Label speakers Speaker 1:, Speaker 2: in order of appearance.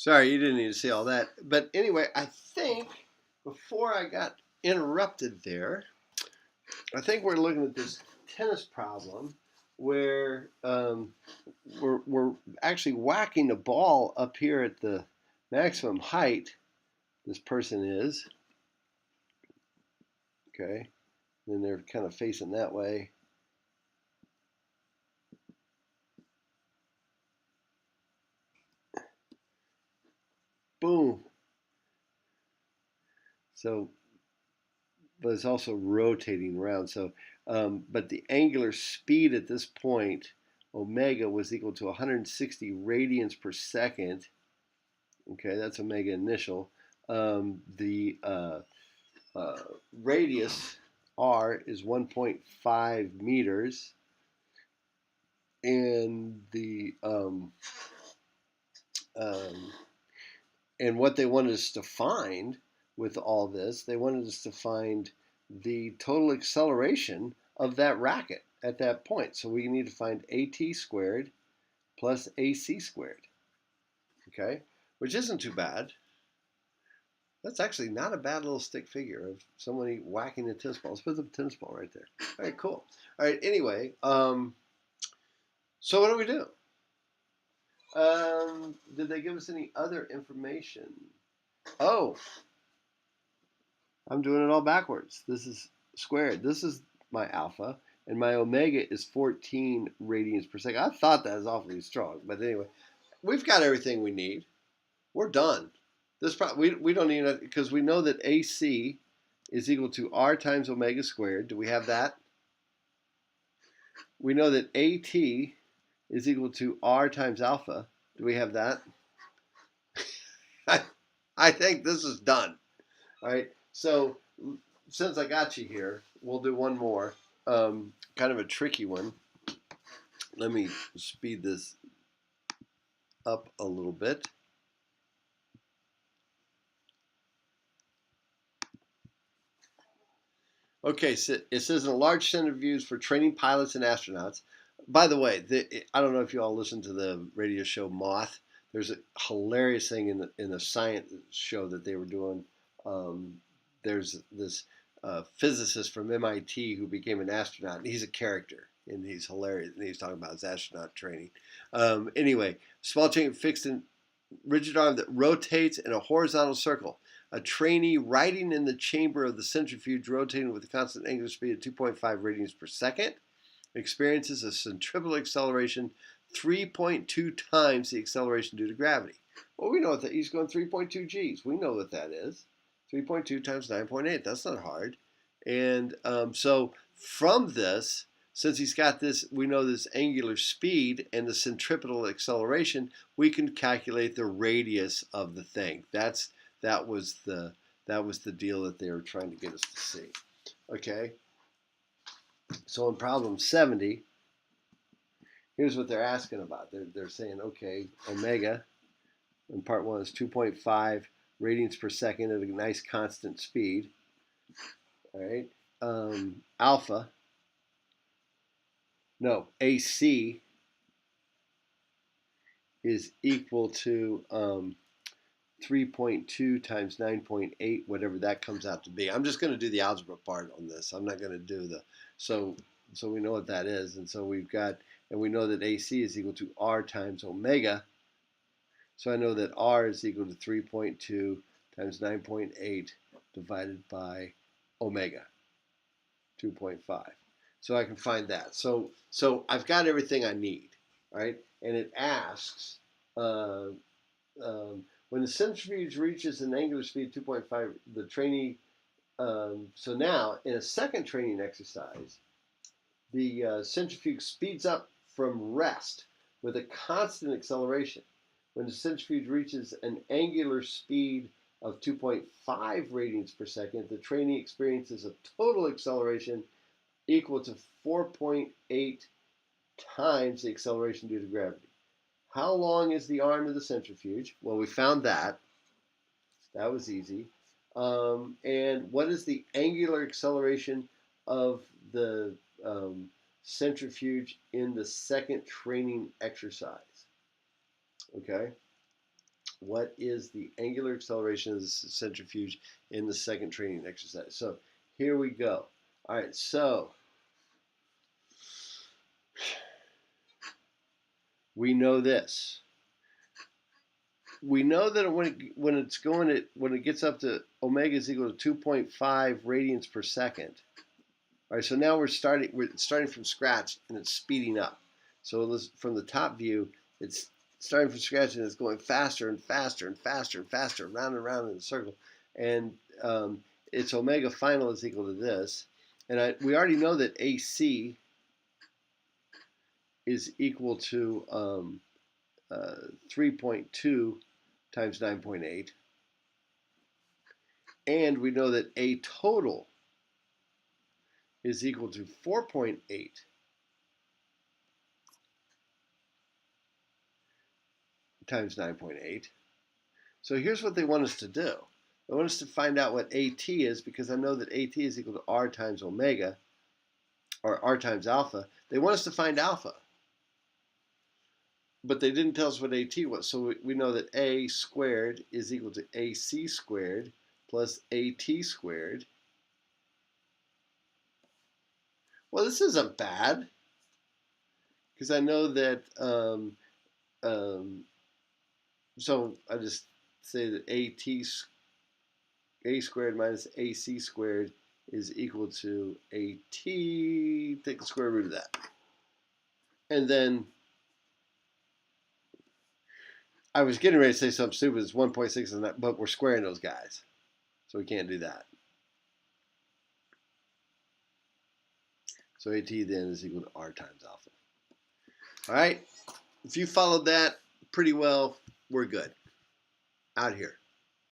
Speaker 1: Sorry, you didn't need to see all that. But anyway, I think before I got interrupted there, I think we're looking at this tennis problem where we're actually whacking the ball up here at the maximum height. This person is. Okay. Then they're kind of facing that way. Boom. So, but it's also rotating around. So, but the angular speed at this point, omega, was equal to 160 radians per second. Okay, that's omega initial. The radius r is 1.5 meters, and the and what they wanted us to find with all this, they wanted us to find the total acceleration of that racket at that point. So we need to find AT squared plus AC squared. Okay, which isn't too bad. That's actually not a bad little stick figure of somebody whacking a tennis ball. Let's put the tennis ball right there. All right, cool. All right, anyway, so what do we do? Did they give us any other information? Oh, I'm doing it all backwards. This is squared. This is my alpha, and my omega is 14 radians per second. I thought that was awfully strong, but anyway, we've got everything we need. We're done. This we don't need it because we know that AC is equal to R times omega squared. Do we have that? We know that AT is equal to R times alpha. Do we have that? I think this is done. All right. So since I got you here, we'll do one more. Kind of a tricky one. Let me speed this up a little bit. Okay, so it says in a large centrifuge for training pilots and astronauts. By the way, I don't know if you all listen to the radio show Moth. There's a hilarious thing in the science show that they were doing. There's this physicist from MIT who became an astronaut, and he's a character, and he's hilarious. And he's talking about his astronaut training. Anyway, small chain fixed in rigid arm that rotates in a horizontal circle. A trainee riding in the chamber of the centrifuge rotating with a constant angular speed of 2.5 radians per second experiences a centripetal acceleration 3.2 times the acceleration due to gravity. Well, we know that he's going 3.2 Gs. We know what that is. 3.2 times 9.8. That's not hard. And so from this, since he's got this, we know this angular speed and the centripetal acceleration, we can calculate the radius of the thing. That was the deal that they were trying to get us to see. Okay. So in problem 70, here's what they're asking about. They're saying, okay, omega in part 1 is 2.5 radians per second at a nice constant speed. All right. AC is equal to 3.2 times 9.8, whatever that comes out to be. I'm just going to do the algebra part on this. I'm not going to do the, so we know what that is. And so we've got, and we know that AC is equal to R times omega. So I know that R is equal to 3.2 times 9.8 divided by omega, 2.5. So I can find that. So I've got everything I need, right? And it asks, when the centrifuge reaches an angular speed of 2.5, the trainee, so now in a second training exercise, the centrifuge speeds up from rest with a constant acceleration. When the centrifuge reaches an angular speed of 2.5 radians per second, the trainee experiences a total acceleration equal to 4.8 times the acceleration due to gravity. How long is the arm of the centrifuge? Well, we found that. That was easy. And what is the angular acceleration of the centrifuge in the second training exercise? Okay. What is the angular acceleration of the centrifuge in the second training exercise? So here we go. All right, so we know this. We know that when it gets up to omega is equal to 2.5 radians per second. All right, so now we're starting from scratch and it's speeding up. So from the top view, it's starting from scratch and it's going faster and faster and faster and faster, round and round in a circle. And its omega final is equal to this. And we already know that AC is equal to 3.2 times 9.8. And we know that A total is equal to 4.8 times 9.8. So here's what they want us to do. They want us to find out what AT is, because I know that AT is equal to R times omega, or R times alpha. They want us to find alpha. But they didn't tell us what AT was. So we know that A squared is equal to AC squared plus AT squared. Well, this isn't bad, because I know that, so I just say that A squared minus AC squared is equal to AT, take the square root of that. And then I was getting ready to say something stupid, it's 1.6, but we're squaring those guys. So we can't do that. So AT then is equal to R times alpha. All right, if you followed that pretty well, we're good. Out here.